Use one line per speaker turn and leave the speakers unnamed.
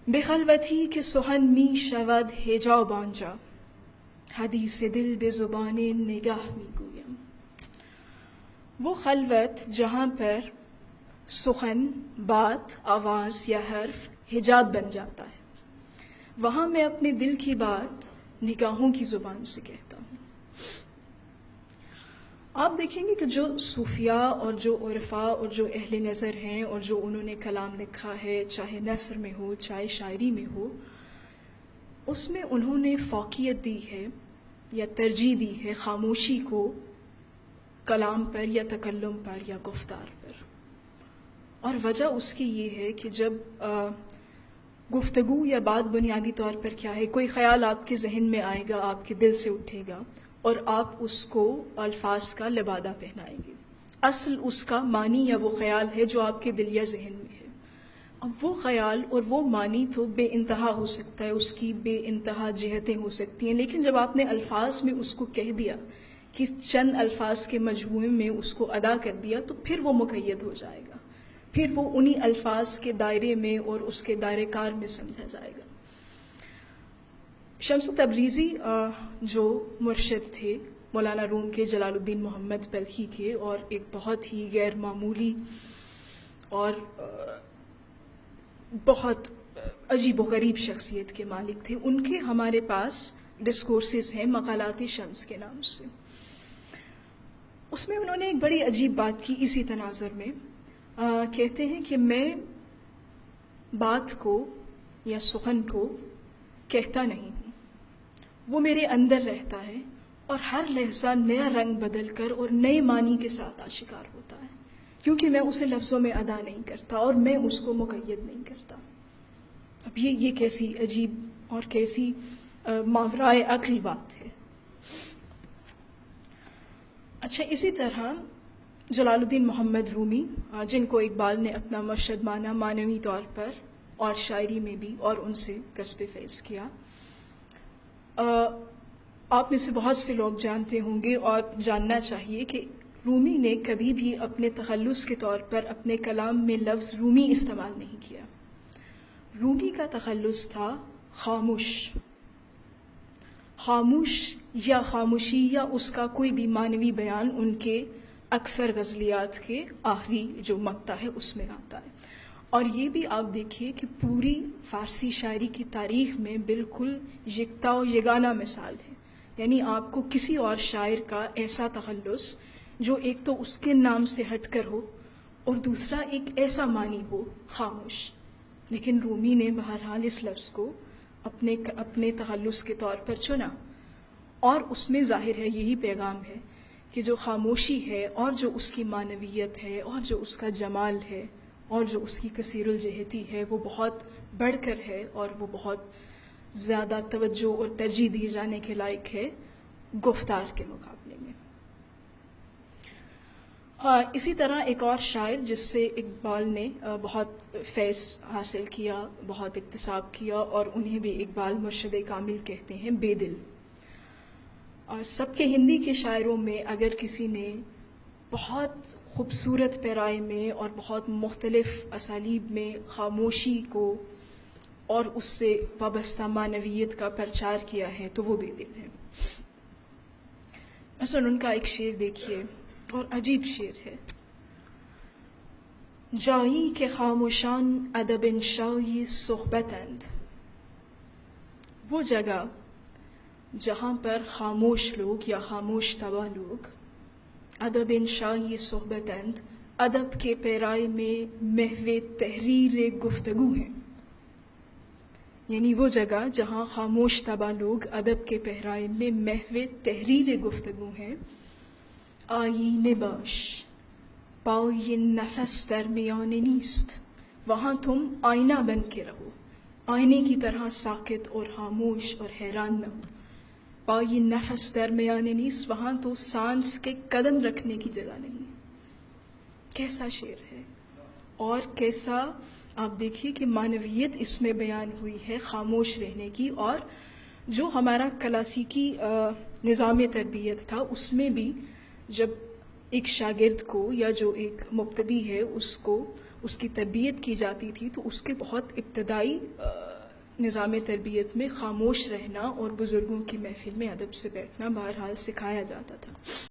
به خلوتی که سخن می شود حجاب آنجا، حدیث دل به زبان نگاه می گویم. وہ خلوت جہاں پر سخن، بات، آواز یا حرف حجاب بن جاتا ہے، وہاں میں اپنے دل کی بات نگاہوں کی زبان سے کہتا ہوں۔ آپ دیکھیں گے کہ جو صوفیاء اور جو عرفاء اور جو اہل نظر ہیں اور جو انہوں نے کلام لکھا ہے، چاہے نثر میں ہو چاہے شاعری میں ہو، اس میں انہوں نے فوقیت دی ہے یا ترجیح دی ہے خاموشی کو کلام پر یا تکلم پر یا گفتار پر۔ اور وجہ اس کی یہ ہے کہ جب گفتگو یا بات بنیادی طور پر کیا ہے، کوئی خیال آپ کے ذہن میں آئے گا، آپ کے دل سے اٹھے گا اور آپ اس کو الفاظ کا لبادہ پہنائیں گے۔ اصل اس کا معنی یا وہ خیال ہے جو آپ کے دل یا ذہن میں ہے۔ اب وہ خیال اور وہ معنی تو بے انتہا ہو سکتا ہے، اس کی بے انتہا جہتیں ہو سکتی ہیں، لیکن جب آپ نے الفاظ میں اس کو کہہ دیا کہ چند الفاظ کے مجموعے میں اس کو ادا کر دیا، تو پھر وہ مقید ہو جائے گا، پھر وہ انہی الفاظ کے دائرے میں اور اس کے دائرے کار میں سمجھا جائے گا۔ شمس تبریزی جو مرشد تھے مولانا روم کے، جلال الدین محمد بلخی کے، اور ایک بہت ہی غیر معمولی اور بہت عجیب و غریب شخصیت کے مالک تھے، ان کے ہمارے پاس ڈسکورسز ہیں مقالات شمس کے نام سے۔ اس میں انہوں نے ایک بڑی عجیب بات کی اسی تناظر میں، کہتے ہیں کہ میں بات کو یا سخن کو کہتا نہیں ہوں، وہ میرے اندر رہتا ہے اور ہر لحظہ نیا رنگ بدل کر اور نئے معنی کے ساتھ آشکار ہوتا ہے، کیونکہ میں اسے لفظوں میں ادا نہیں کرتا اور میں اس کو مقید نہیں کرتا۔ اب یہ کیسی عجیب اور کیسی ماورائے عقل بات ہے۔ اچھا، اسی طرح جلال الدین محمد رومی، جن کو اقبال نے اپنا مرشد مانا معنوی طور پر اور شاعری میں بھی، اور ان سے کسب فیض کیا، آپ میں سے بہت سے لوگ جانتے ہوں گے اور جاننا چاہیے کہ رومی نے کبھی بھی اپنے تخلص کے طور پر اپنے کلام میں لفظ رومی استعمال نہیں کیا۔ رومی کا تخلص تھا خاموش، خاموش یا خاموشی یا اس کا کوئی بھی معنوی بیان ان کے اکثر غزلیات کے آخری جو مقطع ہے اس میں آتا ہے۔ اور یہ بھی آپ دیکھیے کہ پوری فارسی شاعری کی تاریخ میں بالکل یکتا و یگانہ مثال ہے، یعنی آپ کو کسی اور شاعر کا ایسا تخلص جو ایک تو اس کے نام سے ہٹ کر ہو اور دوسرا ایک ایسا معنی ہو خاموش، لیکن رومی نے بہرحال اس لفظ کو اپنے تخلص کے طور پر چنا، اور اس میں ظاہر ہے یہی پیغام ہے کہ جو خاموشی ہے اور جو اس کی معنویت ہے اور جو اس کا جمال ہے اور جو اس کی کثیر الجہتی ہے، وہ بہت بڑھ کر ہے اور وہ بہت زیادہ توجہ اور ترجیح دیے جانے کے لائق ہے گفتار کے مقابلے میں۔ اسی طرح ایک اور شاعر جس سے اقبال نے بہت فیض حاصل کیا، بہت اکتساب کیا، اور انہیں بھی اقبال مرشد کامل کہتے ہیں، بے دل۔ اور سب کے ہندی کے شاعروں میں اگر کسی نے بہت خوبصورت پیرائے میں اور بہت مختلف اسالیب میں خاموشی کو اور اس سے وابستہ معنویت کا پرچار کیا ہے تو وہ بے دل ہے۔ مثلا ان کا ایک شعر دیکھیے، اور عجیب شعر ہے: جایی که خاموشان ادب انشای صحبتند، وہ جگہ جہاں پر خاموش لوگ یا خاموش طبع لوگ ادب انشای صحبتند، ادب کے پیرائے میں محو تحریر گفتگو ہیں، یعنی وہ جگہ جہاں خاموش طبع لوگ ادب کے پیرائے میں محو تحریر گفتگو ہیں، آیینه باش پای نفس در میانه نیست، وہاں تم آئینہ بن کے رہو، آئینے کی طرح ساکت اور خاموش اور حیران نہ ہو۔ پای نفس در میانه نیست، وہاں تو سانس کے قدم رکھنے کی جگہ نہیں۔ کیسا شعر ہے، اور کیسا آپ دیکھیے کہ معنویت اس میں بیان ہوئی ہے خاموش رہنے کی۔ اور جو ہمارا کلاسیکی نظام تربیت تھا اس میں بھی جب ایک شاگرد کو یا جو ایک مبتدی ہے اس کو اس کی تربیت کی جاتی تھی تو اس کے بہت ابتدائی نظام تربیت میں خاموش رہنا اور بزرگوں کی محفل میں ادب سے بیٹھنا بہرحال سکھایا جاتا تھا۔